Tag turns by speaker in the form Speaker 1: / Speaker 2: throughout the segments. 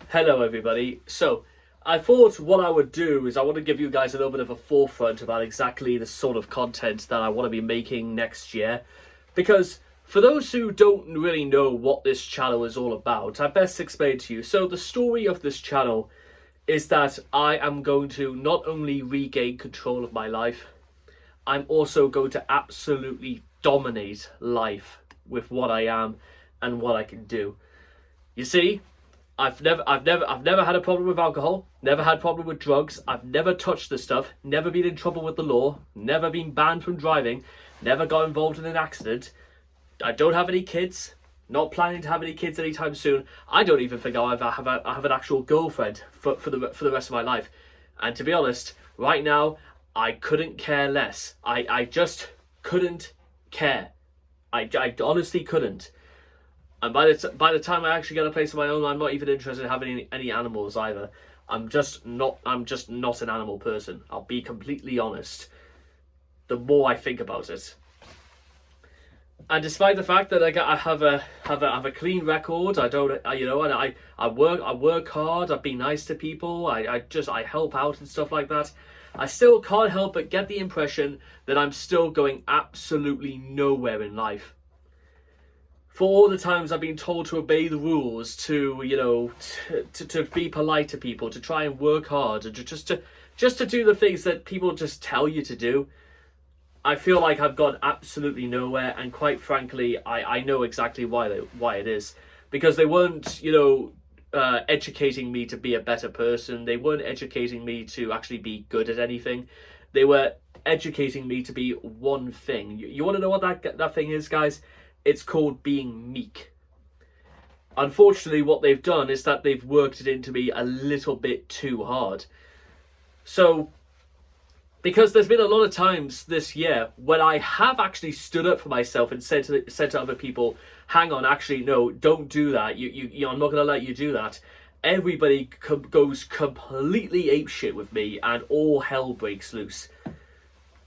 Speaker 1: Hello everybody. So I thought what I would do is I want to give you guys a little bit of a forefront about exactly the sort of content that I want to be making next year. Because for those who don't really know what this channel is all about, I best explain to you. So the story of this channel is that I am going to not only regain control of my life, I'm also going to absolutely dominate life with what I am and what I can do. You see, I've never had a problem with alcohol, never had a problem with drugs, I've never touched the stuff, never been in trouble with the law, never been banned from driving, never got involved in an accident. I don't have any kids, not planning to have any kids anytime soon. I don't even think I have an actual girlfriend for the rest of my life. And to be honest, right now, I couldn't care less. I just couldn't care. I honestly couldn't. And by the time I actually get a place of my own, I'm not even interested in having any animals either. I'm just not an animal person. I'll be completely honest. The more I think about it, and despite the fact that I have a clean record, and I work hard. I've been nice to people. I help out and stuff like that. I still can't help but get the impression that I'm still going absolutely nowhere in life. For all the times I've been told to obey the rules, to be polite to people, to try and work hard, and just to do the things that people just tell you to do, I feel like I've gone absolutely nowhere. And quite frankly, I know exactly why it is, because they weren't educating me to be a better person. They weren't educating me to actually be good at anything. They were educating me to be one thing. You want to know what that thing is, guys? It's called being meek. Unfortunately, what they've done is that they've worked it into me a little bit too hard. So, because there's been a lot of times this year when I have actually stood up for myself and said to other people, hang on, actually, no, don't do that. I'm not going to let you do that. Everybody goes completely apeshit with me and all hell breaks loose.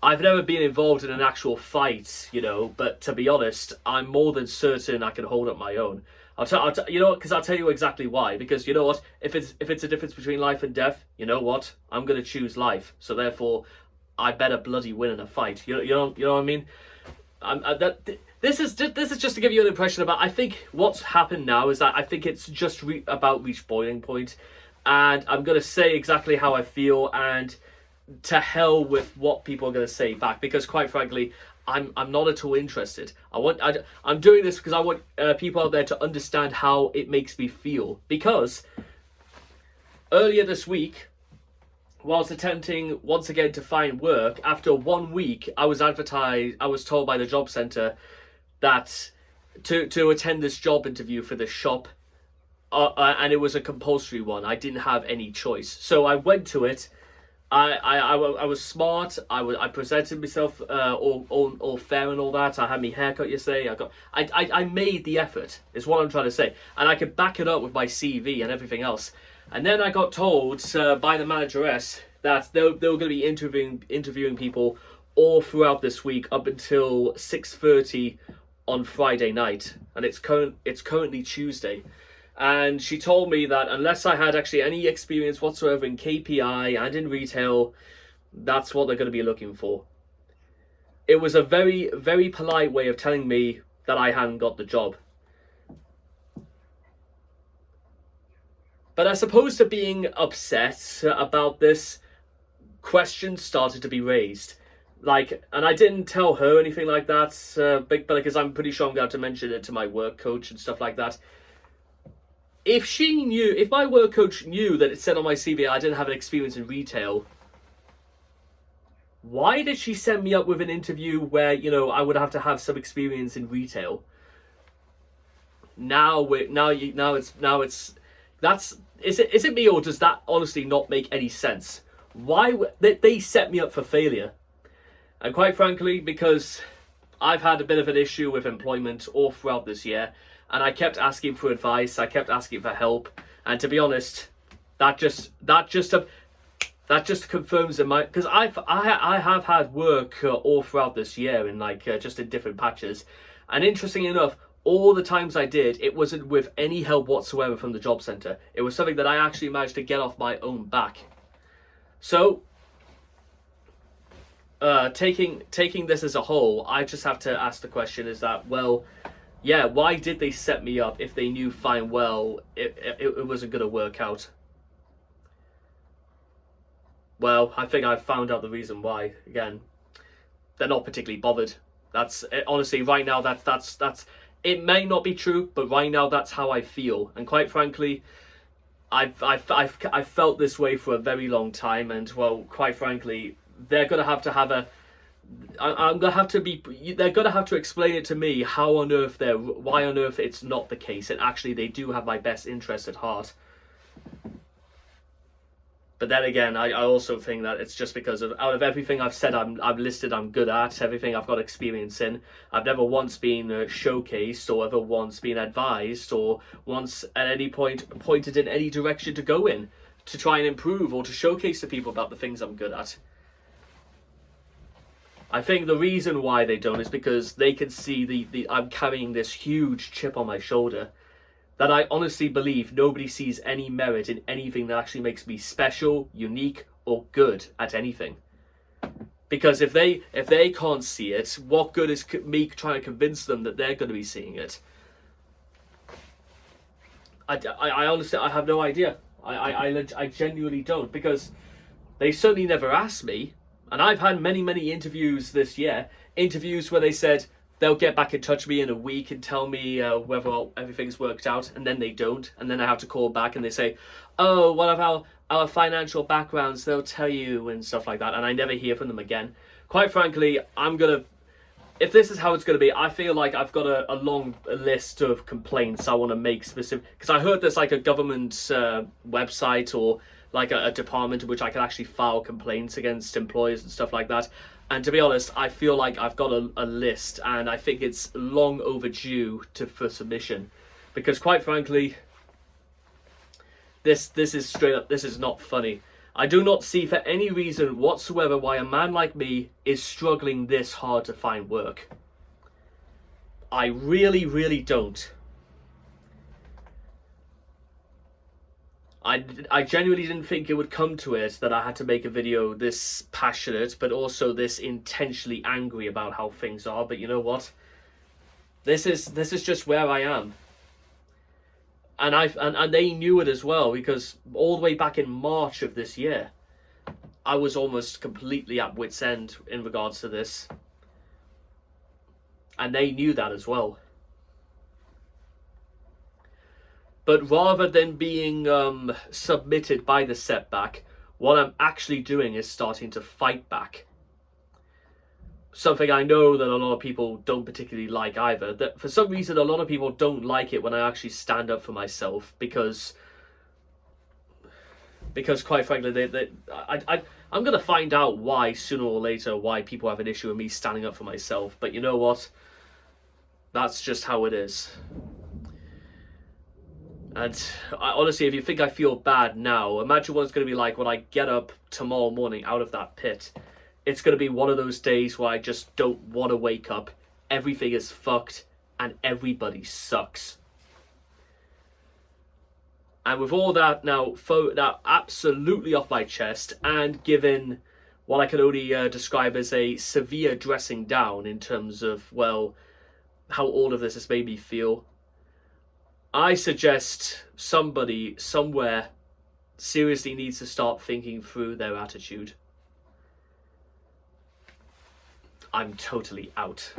Speaker 1: I've never been involved in an actual fight, but to be honest, I'm more than certain I can hold up my own. I'll tell you exactly why. Because you know what? If it's a difference between life and death, you know what? I'm gonna choose life. So therefore, I better bloody win in a fight. You know what I mean? This is just to give you an impression about. I think what's happened now is that I think it's just about reached boiling point, and I'm gonna say exactly how I feel and. To hell with what people are going to say back, because quite frankly, I'm not at all interested. I'm doing this because I want people out there to understand how it makes me feel. Because earlier this week, whilst attempting once again to find work, after 1 week, I was told by the job centre that to attend this job interview for this shop, and it was a compulsory one. I didn't have any choice, so I went to it. I was smart. I presented myself all fair and all that. I had my haircut yesterday. I made the effort. Is what I'm trying to say, and I could back it up with my CV and everything else. And then I got told by the manageress that they were going to be interviewing people all throughout this week up until 6:30 on Friday night, and it's currently Tuesday. And she told me that unless I had actually any experience whatsoever in KPI and in retail, that's what they're going to be looking for. It was a very, very polite way of telling me that I hadn't got the job. But as opposed to being upset about this, questions started to be raised. And I didn't tell her anything like that, but because I'm pretty sure I'm going to have to mention it to my work coach and stuff like that. If my work coach knew that it said on my CV I didn't have an experience in retail, why did she send me up with an interview where, I would have to have some experience in retail? Is it me, or does that honestly not make any sense? Why they set me up for failure? And quite frankly, because I've had a bit of an issue with employment all throughout this year. And I kept asking for advice. I kept asking for help. And to be honest, that just confirms in my, because I have had work all throughout this year in just in different patches. And interesting enough, all the times I did, it wasn't with any help whatsoever from the job centre. It was something that I actually managed to get off my own back. So, taking this as a whole, I just have to ask the question, is that, well, yeah, why did they set me up if they knew fine well it wasn't going to work out? Well, I think I've found out the reason why. Again, they're not particularly bothered. That's honestly right now. That's it may not be true, but right now that's how I feel. And quite frankly, I've felt this way for a very long time. And well, quite frankly, they're gonna have to have a. I'm gonna have to be. They're gonna have to explain it to me why on earth it's not the case, and actually they do have my best interest at heart. But then again, I also think that it's just because out of everything I've said I've listed I'm good at, everything I've got experience in, I've never once been showcased or ever once been advised or once at any point pointed in any direction to go in to try and improve or to showcase to people about the things I'm good at. I think the reason why they don't is because they can see I'm carrying this huge chip on my shoulder that I honestly believe nobody sees any merit in anything that actually makes me special, unique, or good at anything. Because if they can't see it, what good is me trying to convince them that they're going to be seeing it? I honestly, I have no idea. I genuinely don't, because they certainly never asked me. And I've had many interviews this year, interviews where they said, they'll get back in touch with me in a week and tell me whether everything's worked out, and then they don't. And then I have to call back and they say, oh, what of our financial backgrounds, they'll tell you and stuff like that. And I never hear from them again. Quite frankly, if this is how it's going to be, I feel like I've got a long list of complaints I want to make specific. Because I heard there's like a government website or like a department in which I can actually file complaints against employers and stuff like that. And to be honest, I feel like I've got a list, and I think it's long overdue for submission. Because quite frankly, this is straight up, this is not funny. I do not see for any reason whatsoever why a man like me is struggling this hard to find work. I really don't. I genuinely didn't think it would come to it that I had to make a video this passionate, but also this intentionally angry about how things are. But you know what? This is just where I am, and they knew it as well, because all the way back in March of this year, I was almost completely at wit's end in regards to this, and they knew that as well. But rather than being submitted by the setback, what I'm actually doing is starting to fight back. Something I know that a lot of people don't particularly like either. That for some reason a lot of people don't like it when I actually stand up for myself, because quite frankly, I'm going to find out why sooner or later, why people have an issue with me standing up for myself. But you know what? That's just how it is. And honestly, if you think I feel bad now, imagine what it's going to be like when I get up tomorrow morning out of that pit. It's going to be one of those days where I just don't want to wake up. Everything is fucked and everybody sucks. And with all that now absolutely off my chest, and given what I can only describe as a severe dressing down in terms of, well, how all of this has made me feel, I suggest somebody somewhere seriously needs to start thinking through their attitude. I'm totally out.